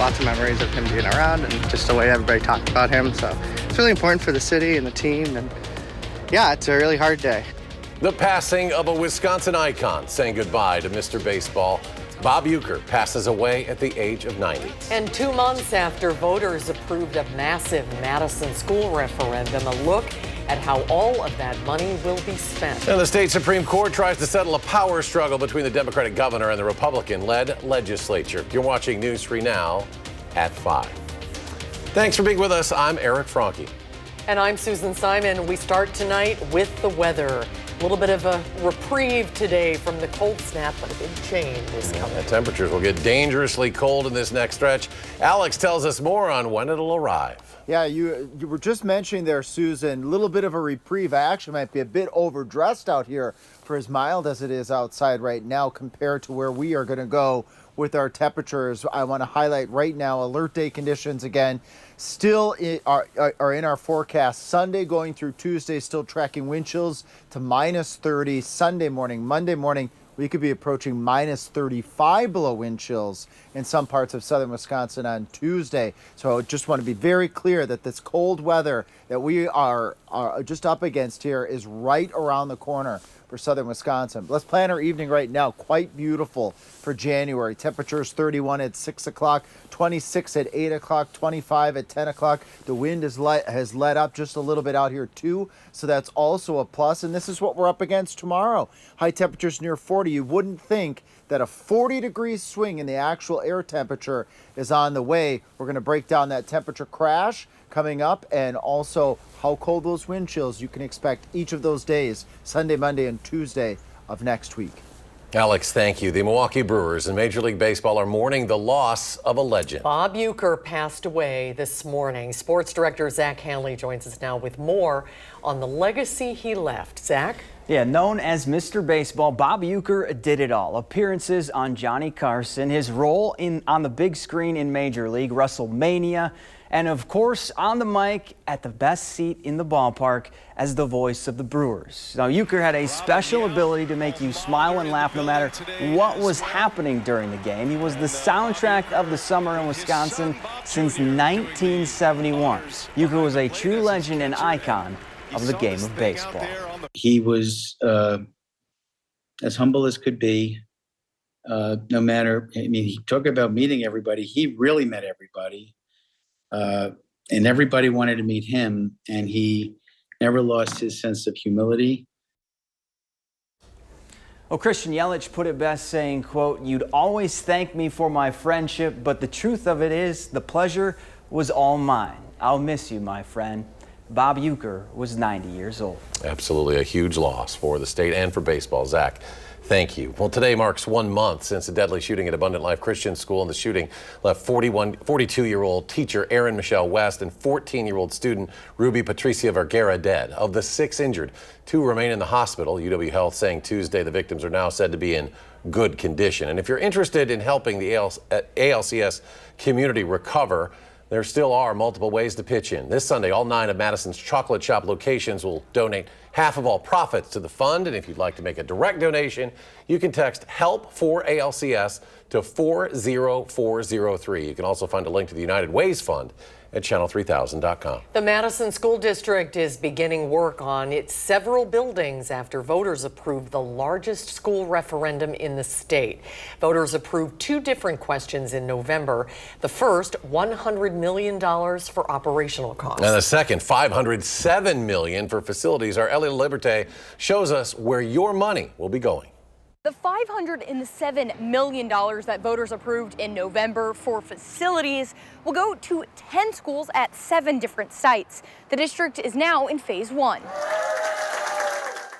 lots of memories of him being around and just the way everybody talked about him. So it's really important for the city and the team. And yeah, it's a really hard day. The passing of a Wisconsin icon, saying goodbye to Mr. Baseball. Bob Uecker passes away at the age of 90. And 2 months after voters approved a massive Madison school referendum, a look at how all of that money will be spent. And the state Supreme Court tries to settle a power struggle between the Democratic governor and the Republican-led legislature. You're watching News 3 Now at 5. Thanks for being with us. I'm Eric Franke. And I'm Susan Simon. We start tonight with the weather. A little bit of a reprieve today from the cold snap, but a big change is coming. The temperatures will get dangerously cold in this next stretch. Alex tells us more on when it'll arrive. Yeah, you were just mentioning there, Susan, a little bit of a reprieve. I actually might be a bit overdressed out here for as mild as it is outside right now compared to where we are going to go with our temperatures. I want to highlight right now alert day conditions again still are in our forecast. Sunday going through Tuesday, still tracking wind chills to -30. Sunday morning, Monday morning, we could be approaching -35 below wind chills in some parts of southern Wisconsin on Tuesday. So I just want to be very clear that this cold weather that we are just up against here is right around the corner for southern Wisconsin. Let's plan our evening right now. Quite beautiful for January. Temperatures 31 at 6 o'clock, 26 at 8 o'clock, 25 at 10 o'clock. The wind has let up just a little bit out here too, so that's also a plus. And this is what we're up against tomorrow. High temperatures near 40. You wouldn't think that a 40-degree swing in the actual air temperature is on the way. We're going to break down that temperature crash coming up, and also how cold those wind chills you can expect each of those days, Sunday, Monday, and Tuesday of next week. Alex, thank you. The Milwaukee Brewers in Major League Baseball are mourning the loss of a legend. Bob Uecker passed away this morning. Sports director Zach Hanley joins us now with more on the legacy he left. Zach? Yeah, known as Mr. Baseball, Bob Uecker did it all. Appearances on Johnny Carson, his role on the big screen in Major League, WrestleMania, and of course on the mic at the best seat in the ballpark as the voice of the Brewers. Now, Uecker had a special ability to make you smile and laugh no matter what was happening during the game. He was the soundtrack of the summer in Wisconsin since 1971. Uecker was a true legend and icon of the game of baseball. He was as humble as could be. No matter, I mean, he talked about meeting everybody. He really met everybody. And everybody wanted to meet him, and he never lost his sense of humility. Well, Christian Yelich put it best saying, quote, "You'd always thank me for my friendship, but the truth of it is the pleasure was all mine. I'll miss you, my friend." Bob Uecker was 90 years old. Absolutely a huge loss for the state and for baseball. Zach, thank you. Well, today marks 1 month since a deadly shooting at Abundant Life Christian School, and the shooting left 42-year-old teacher Erin Michelle West and 14-year-old student Ruby Patricia Vergara dead. Of the 6 injured, 2 remain in the hospital. UW Health saying Tuesday the victims are now said to be in good condition. And if you're interested in helping the ALCS community recover, there still are multiple ways to pitch in. This Sunday, all 9 of Madison's chocolate shop locations will donate half of all profits to the fund. And if you'd like to make a direct donation, you can text HELP for ALCS to 40403. You can also find a link to the United Ways Fund at channel3000.com. The Madison School District is beginning work on its several buildings after voters approved the largest school referendum in the state. Voters approved 2 different questions in November. The first, $100 million for operational costs. And the second, $507 million for facilities. Our Ellie Liberté shows us where your money will be going. The $507 million that voters approved in November for facilities will go to 10 schools at 7 different sites. The district is now in phase 1.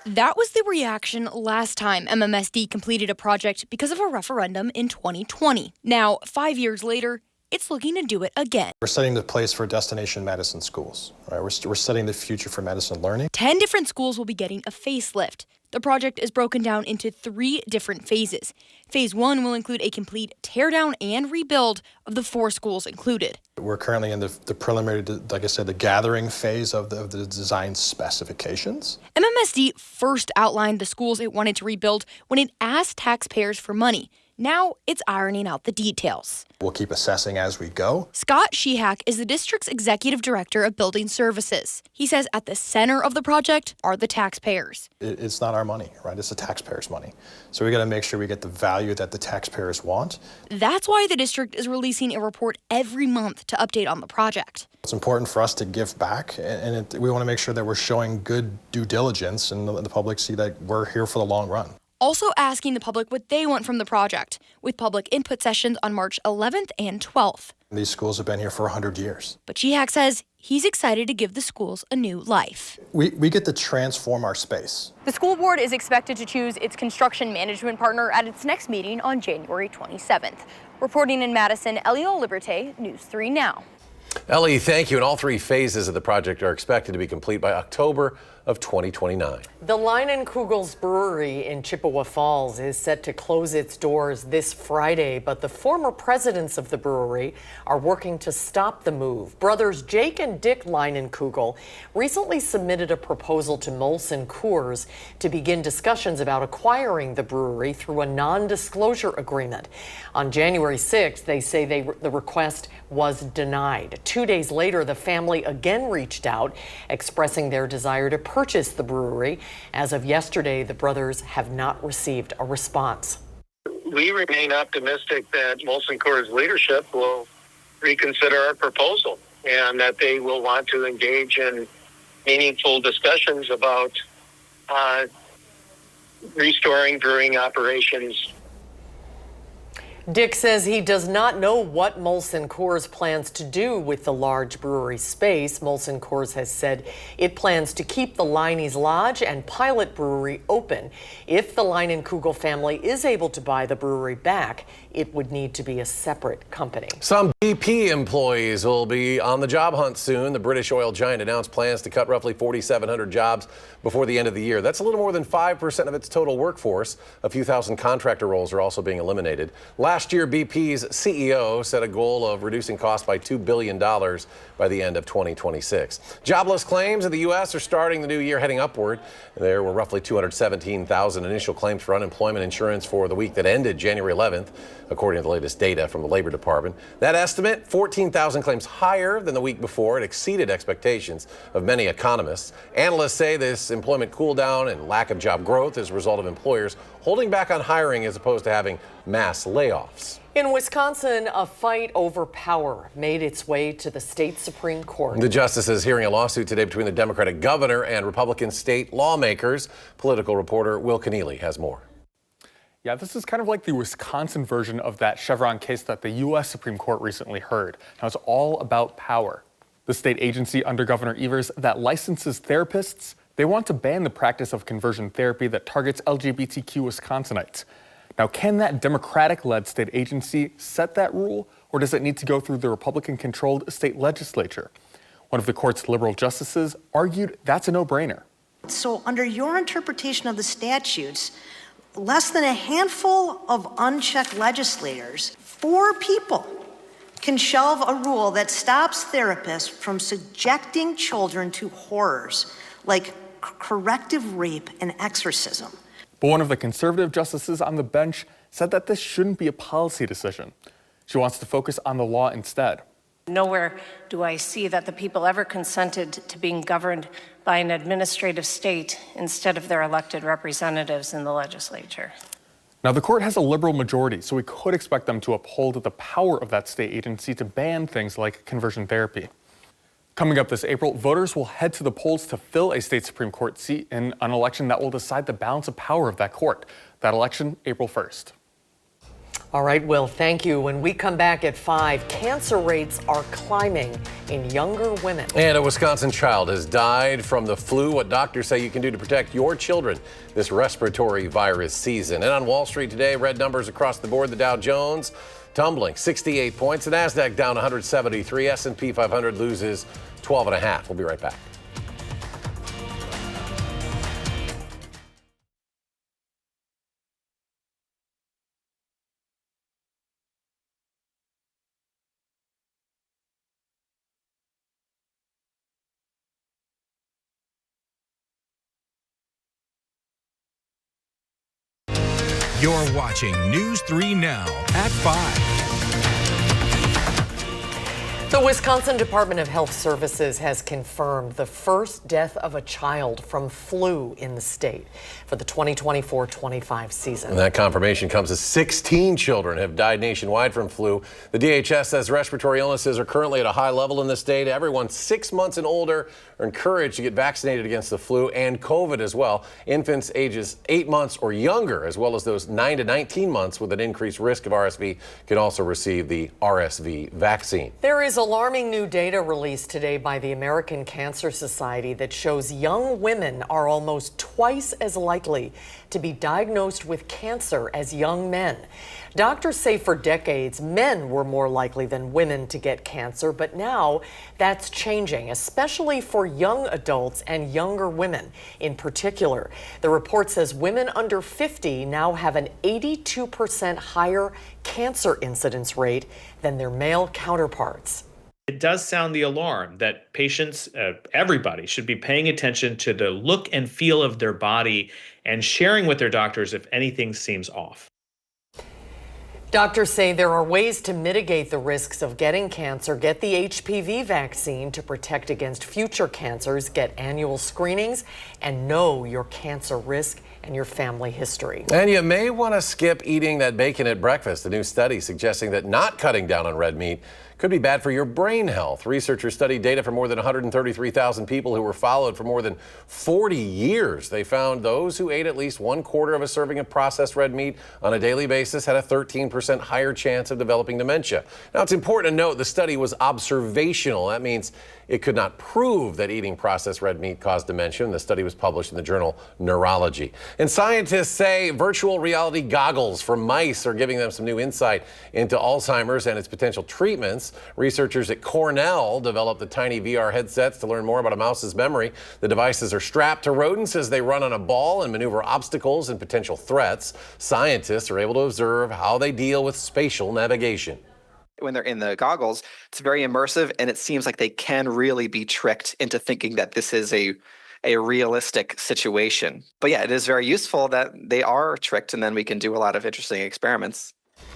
That was the reaction last time MMSD completed a project because of a referendum in 2020. Now, 5 years later, it's looking to do it again. We're setting the place for Destination Madison schools. Right? We're setting the future for Madison learning. 10 different schools will be getting a facelift. The project is broken down into 3 different phases. Phase 1 will include a complete teardown and rebuild of the 4 schools included. We're currently in the preliminary, like I said, the gathering phase of the design specifications. MMSD first outlined the schools it wanted to rebuild when it asked taxpayers for money. Now it's ironing out the details. We'll keep assessing as we go. Scott Shehak is the district's executive director of building services. He says at the center of the project are the taxpayers. It's not our money, right? It's the taxpayers' money. So we got to make sure we get the value that the taxpayers want. That's why the district is releasing a report every month to update on the project. It's important for us to give back, and we want to make sure that we're showing good due diligence and the public see that we're here for the long run. Also asking the public what they want from the project, with public input sessions on March 11th and 12th. These schools have been here for 100 years. But Shehak says he's excited to give the schools a new life. We get to transform our space. The school board is expected to choose its construction management partner at its next meeting on January 27th. Reporting in Madison, Eliel Liberté, News 3 Now. Ellie, thank you. And all three phases of the project are expected to be complete by October of 2029. The Leinenkugel's Brewery in Chippewa Falls is set to close its doors this Friday, but the former presidents of the brewery are working to stop the move. Brothers Jake and Dick Leinenkugel recently submitted a proposal to Molson Coors to begin discussions about acquiring the brewery through a non-disclosure agreement. On January 6th, they say the request was denied. 2 days later, the family again reached out, expressing their desire to purchase the brewery. As of yesterday, the brothers have not received a response. We remain optimistic that Molson Coors leadership will reconsider our proposal and that they will want to engage in meaningful discussions about restoring brewing operations. Dick says he does not know what Molson Coors plans to do with the large brewery space. Molson Coors has said it plans to keep the Leinie's Lodge and Pilot Brewery open. If the Leinenkugel family is able to buy the brewery back, it would need to be a separate company. Some BP employees will be on the job hunt soon. The British oil giant announced plans to cut roughly 4,700 jobs before the end of the year. That's a little more than 5% of its total workforce. A few thousand contractor roles are also being eliminated. Last year, BP's CEO set a goal of reducing costs by $2 billion by the end of 2026. Jobless claims in the U.S. are starting the new year heading upward. There were roughly 217,000 initial claims for unemployment insurance for the week that ended January 11th, according to the latest data from the Labor Department. That estimate, 14,000 claims higher than the week before. It exceeded expectations of many economists. Analysts say this employment cool down and lack of job growth is a result of employers holding back on hiring as opposed to having mass layoffs. In Wisconsin, a fight over power made its way to the state Supreme Court. The justice is hearing a lawsuit today between the Democratic governor and Republican state lawmakers. Political reporter Will Keneally has more. Yeah, this is kind of like the Wisconsin version of that Chevron case that the U.S. Supreme Court recently heard. Now, it's all about power. The state agency under Governor Evers that licenses therapists, they want to ban the practice of conversion therapy that targets LGBTQ Wisconsinites. Now, can that Democratic-led state agency set that rule, or does it need to go through the Republican-controlled state legislature? One of the court's liberal justices argued that's a no-brainer. So under your interpretation of the statutes, less than a handful of unchecked legislators, 4 people, can shelve a rule that stops therapists from subjecting children to horrors like corrective rape and exorcism. But one of the conservative justices on the bench said that this shouldn't be a policy decision. She wants to focus on the law instead. Nowhere do I see that the people ever consented to being governed by an administrative state instead of their elected representatives in the legislature. Now, the court has a liberal majority, so we could expect them to uphold the power of that state agency to ban things like conversion therapy. Coming up this April, voters will head to the polls to fill a state Supreme Court seat in an election that will decide the balance of power of that court. That election, April 1st. All right, Will, thank you. When we come back at 5, cancer rates are climbing in younger women. And a Wisconsin child has died from the flu. What doctors say you can do to protect your children this respiratory virus season. And on Wall Street today, red numbers across the board. The Dow Jones tumbling 68 points. The Nasdaq down 173. S&P 500 loses 12.5. We'll be right back. You're watching News 3 Now at 5. The Wisconsin Department of Health Services has confirmed the first death of a child from flu in the state for the 2024-25 season. And that confirmation comes as 16 children have died nationwide from flu. The DHS says respiratory illnesses are currently at a high level in the state. Everyone 6 months and older are encouraged to get vaccinated against the flu and COVID as well. Infants ages 8 months or younger, as well as those 9 to 19 months with an increased risk of RSV, can also receive the RSV vaccine. There is alarming new data released today by the American Cancer Society that shows young women are almost twice as likely to be diagnosed with cancer as young men. Doctors say for decades, men were more likely than women to get cancer, but now that's changing, especially for young adults and younger women in particular. The report says women under 50 now have an 82% higher cancer incidence rate than their male counterparts. It does sound the alarm that patients, everybody, should be paying attention to the look and feel of their body and sharing with their doctors if anything seems off. Doctors say there are ways to mitigate the risks of getting cancer. Get the HPV vaccine to protect against future cancers, get annual screenings, and know your cancer risk and your family history. And you may want to skip eating that bacon at breakfast. A new study suggesting that not cutting down on red meat could be bad for your brain health. Researchers studied data from more than 133,000 people who were followed for more than 40 years. They found those who ate at least 1/4 of a serving of processed red meat on a daily basis had a 13% higher chance of developing dementia. Now, it's important to note the study was observational. That means it could not prove that eating processed red meat caused dementia. And the study was published in the journal Neurology. And scientists say virtual reality goggles for mice are giving them some new insight into Alzheimer's and its potential treatments. Researchers at Cornell developed the tiny VR headsets to learn more about a mouse's memory. The devices are strapped to rodents as they run on a ball and maneuver obstacles and potential threats. Scientists are able to observe how they deal with spatial navigation. When they're in the goggles, it's very immersive, and it seems like they can really be tricked into thinking that this is a realistic situation. But yeah, it is very useful that they are tricked, and then we can do a lot of interesting experiments.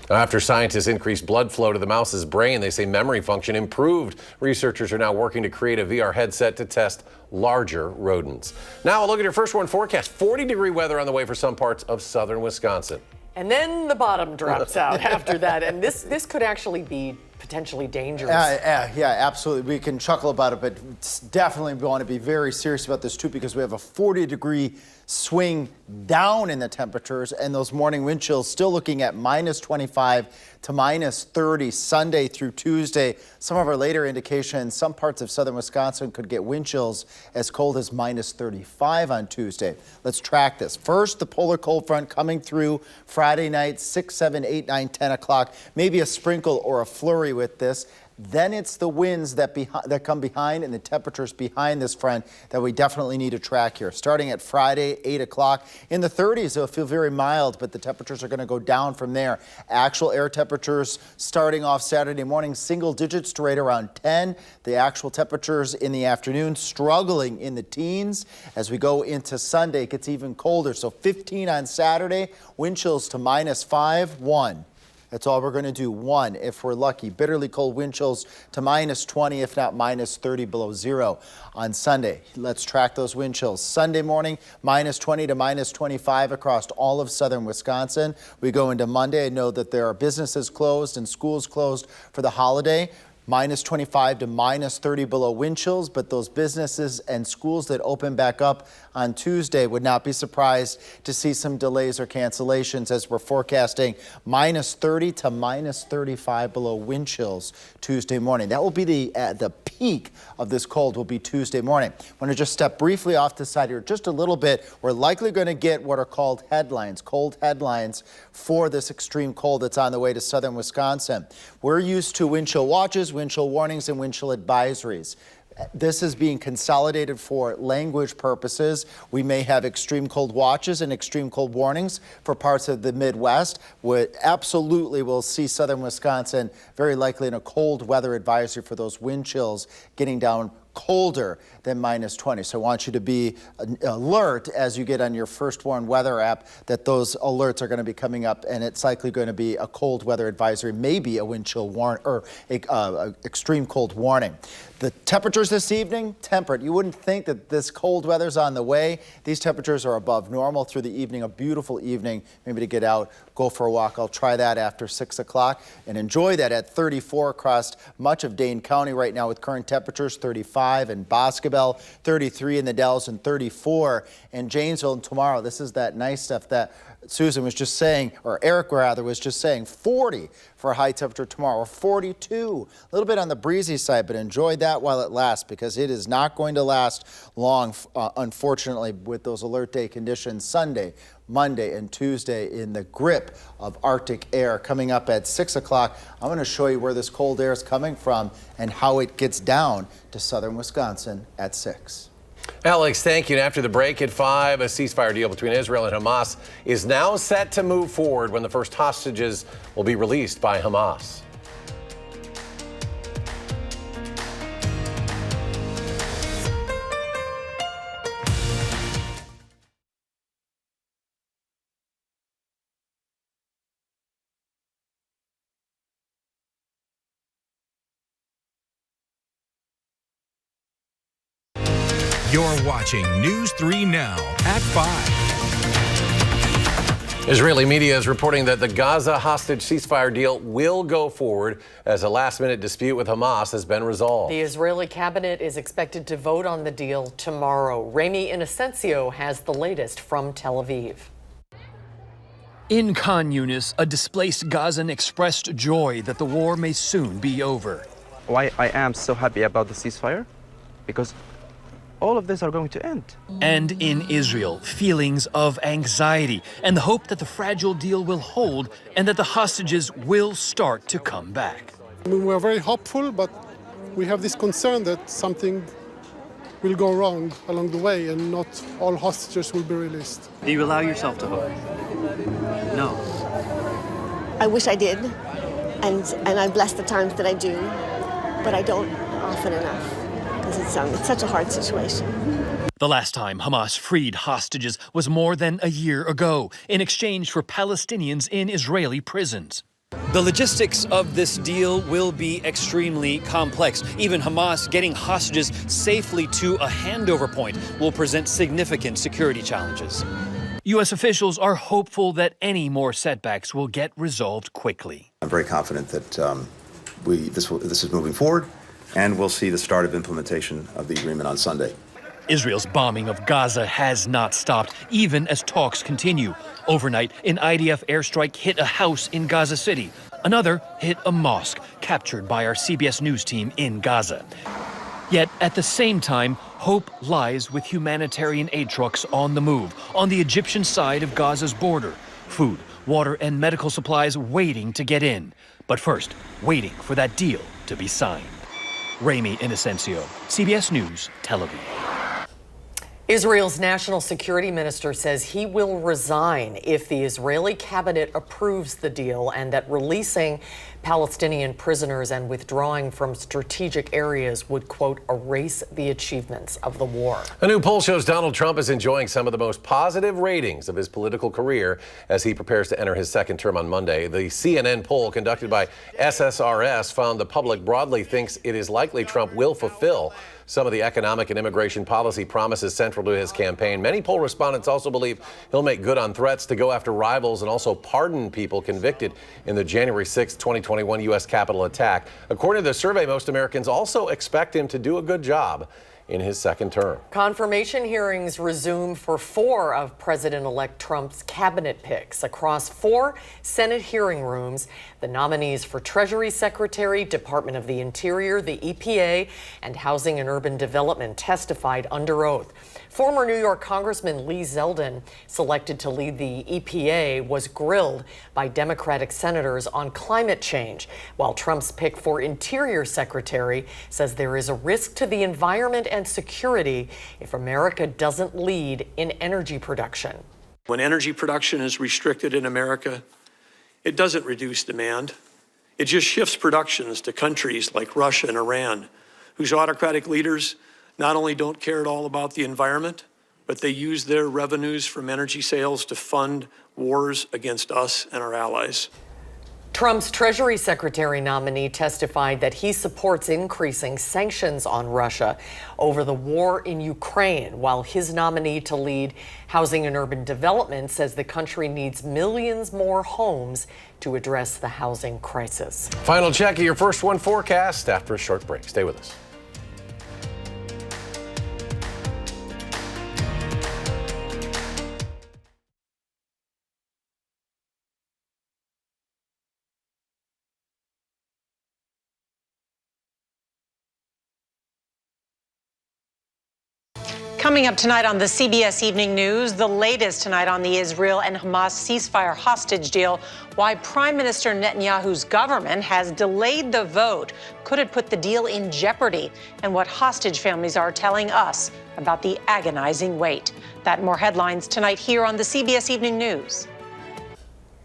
After scientists increased blood flow to the mouse's brain, they say memory function improved. Researchers are now working to create a VR headset to test larger rodents. Now, a look at your first one forecast. 40-degree weather on the way for some parts of southern Wisconsin. And then the bottom drops out after that. And this could actually be potentially dangerous. Yeah, absolutely. We can chuckle about it, but definitely we want to be very serious about this too, because we have a 40-degree swing down in the temperatures, and those morning wind chills still looking at -25 to -30 Sunday through Tuesday. Some of our later indications, some parts of southern Wisconsin could get wind chills as cold as -35 on Tuesday. Let's track this. First, the polar cold front coming through Friday night, 6, 7, 8, 9, 10 o'clock. Maybe a sprinkle or a flurry with this. Then it's the winds that come behind and the temperatures behind this front that we definitely need to track here. Starting at Friday, 8 o'clock. In the 30s, it'll feel very mild, but the temperatures are going to go down from there. Actual air temperatures starting off Saturday morning, single digits to right around 10. The actual temperatures in the afternoon struggling in the teens. As we go into Sunday, it gets even colder. So 15 on Saturday, wind chills to -5, 1. That's all we're going to do. 1, if we're lucky. Bitterly cold wind chills to -20, if not -30 below zero on Sunday. Let's track those wind chills. Sunday morning, -20 to -25 across all of southern Wisconsin. We go into Monday. I know that there are businesses closed and schools closed for the holiday. -25 to -30 below wind chills, but those businesses and schools that open back up on Tuesday would not be surprised to see some delays or cancellations, as we're forecasting -30 to -35 below wind chills Tuesday morning. That will be the peak of this cold will be Tuesday morning. I want to just step briefly off the side here just a little bit. We're likely going to get what are called headlines, cold headlines for this extreme cold that's on the way to southern Wisconsin. We're used to wind chill watches, wind chill warnings, and wind chill advisories. This is being consolidated for language purposes. We may have extreme cold watches and extreme cold warnings for parts of the Midwest. We absolutely will see southern Wisconsin very likely in a cold weather advisory for those wind chills getting down colder than -20. So I want you to be alert as you get on your First Warn weather app that those alerts are going to be coming up, and it's likely going to be a cold weather advisory, maybe a wind chill warning or a extreme cold warning. The temperatures this evening, temperate. You wouldn't think that this cold weather's on the way. These temperatures are above normal through the evening, a beautiful evening, maybe to get out, go for a walk. I'll try that after 6 o'clock and enjoy that at 34 across much of Dane County right now with current temperatures, 35 in Boscobel, 33 in the Dells, and 34 in Janesville. And tomorrow, this is that nice stuff that Susan was just saying, or Eric rather was just saying, 40 for a high temperature tomorrow, or 42. A little bit on the breezy side, but enjoy that while it lasts, because it is not going to last long, unfortunately, with those alert day conditions Sunday, Monday, and Tuesday in the grip of Arctic air. Coming up at 6 o'clock, I'm going to show you where this cold air is coming from and how it gets down to southern Wisconsin at 6. Alex, thank you. And after the break at 5, a ceasefire deal between Israel and Hamas is now set to move forward when the first hostages will be released by Hamas. You're watching News 3 Now at 5. Israeli media is reporting that the Gaza hostage ceasefire deal will go forward as a last-minute dispute with Hamas has been resolved. The Israeli cabinet is expected to vote on the deal tomorrow. Remy Inocencio has the latest from Tel Aviv. In Khan Yunis, a displaced Gazan expressed joy that the war may soon be over. Why I am so happy about the ceasefire? Because all of this are going to end. And in Israel, feelings of anxiety and the hope that the fragile deal will hold and that the hostages will start to come back. We are very hopeful, but we have this concern that something will go wrong along the way and not all hostages will be released. Do you allow yourself to hope? No. I wish I did, and I bless the times that I do, but I don't often enough. It's such a hard situation. The last time Hamas freed hostages was more than a year ago in exchange for Palestinians in Israeli prisons. The logistics of this deal will be extremely complex. Even Hamas getting hostages safely to a handover point will present significant security challenges. U.S. officials are hopeful that any more setbacks will get resolved quickly. I'm very confident that this is moving forward, and we'll see the start of implementation of the agreement on Sunday. Israel's bombing of Gaza has not stopped, even as talks continue. Overnight, an IDF airstrike hit a house in Gaza City. Another hit a mosque, captured by our CBS News team in Gaza. Yet, at the same time, hope lies with humanitarian aid trucks on the move, on the Egyptian side of Gaza's border. Food, water, and medical supplies waiting to get in. But first, waiting for that deal to be signed. Remy Inocencio, CBS News, Tel Aviv. Israel's national security minister says he will resign if the Israeli cabinet approves the deal and that releasing Palestinian prisoners and withdrawing from strategic areas would, quote, erase the achievements of the war. A new poll shows Donald Trump is enjoying some of the most positive ratings of his political career as he prepares to enter his second term on Monday. The CNN poll conducted by SSRS found the public broadly thinks it is likely Trump will fulfill some of the economic and immigration policy promises central to his campaign. Many poll respondents also believe he'll make good on threats to go after rivals and also pardon people convicted in the January 6, 2021 U.S. Capitol attack. According to the survey, most Americans also expect him to do a good job in his second term. Confirmation hearings resume for 4 of President-elect Trump's cabinet picks. Across 4 Senate hearing rooms, the nominees for Treasury Secretary, Department of the Interior, the EPA, and Housing and Urban Development testified under oath. Former New York Congressman Lee Zeldin, selected to lead the EPA, was grilled by Democratic senators on climate change, while Trump's pick for Interior Secretary says there is a risk to the environment and security if America doesn't lead in energy production. When energy production is restricted in America, it doesn't reduce demand. It just shifts productions to countries like Russia and Iran, whose autocratic leaders not only don't care at all about the environment, but they use their revenues from energy sales to fund wars against us and our allies. Trump's Treasury Secretary nominee testified that he supports increasing sanctions on Russia over the war in Ukraine, while his nominee to lead Housing and Urban Development says the country needs millions more homes to address the housing crisis. Final check of your First One forecast after a short break. Stay with us. Coming up tonight on the CBS Evening News, the latest tonight on the Israel and Hamas ceasefire hostage deal, why Prime Minister Netanyahu's government has delayed the vote. Could it put the deal in jeopardy? And what hostage families are telling us about the agonizing wait. That and more headlines tonight here on the CBS Evening News.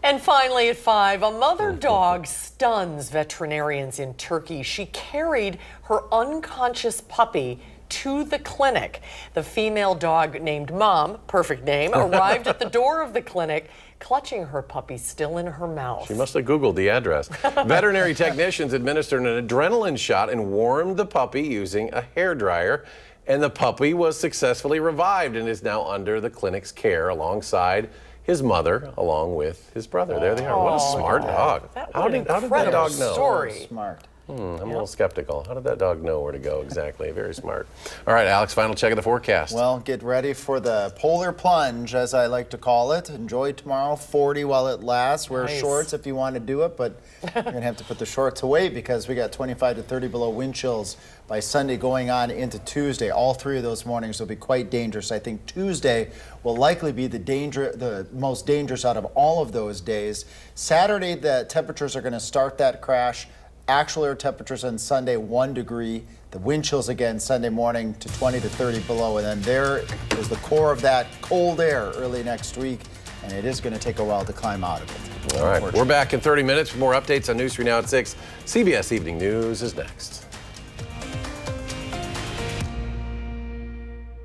And finally at 5, a mother dog stuns veterinarians in Turkey. She carried her unconscious puppy to the clinic. The female dog named Mom, perfect name, arrived at the door of the clinic, clutching her puppy still in her mouth. She must have Googled the address. Veterinary technicians administered an adrenaline shot and warmed the puppy using a hairdryer. And the puppy was successfully revived and is now under the clinic's care alongside his mother, along with his brother. There they are. What a smart dog. How did that dog know? Story. Smart. I'm a little skeptical. How did that dog know where to go exactly? Very smart. All right, Alex, final check of the forecast. Well, get ready for the polar plunge, as I like to call it. Enjoy tomorrow, 40 while it lasts. Wear shorts if you want to do it, but you're going to have to put the shorts away because we got 25 to 30 below wind chills by Sunday going on into Tuesday. All three of those mornings will be quite dangerous. I think Tuesday will likely be the most dangerous out of all of those days. Saturday, the temperatures are going to start that crash. Actual air temperatures on Sunday, 1 degree. The wind chills again Sunday morning to 20 to 30 below. And then there is the core of that cold air early next week. And it is going to take a while to climb out of it. All right, we're back in 30 minutes with more updates on News 3 Now at 6. CBS Evening News is next.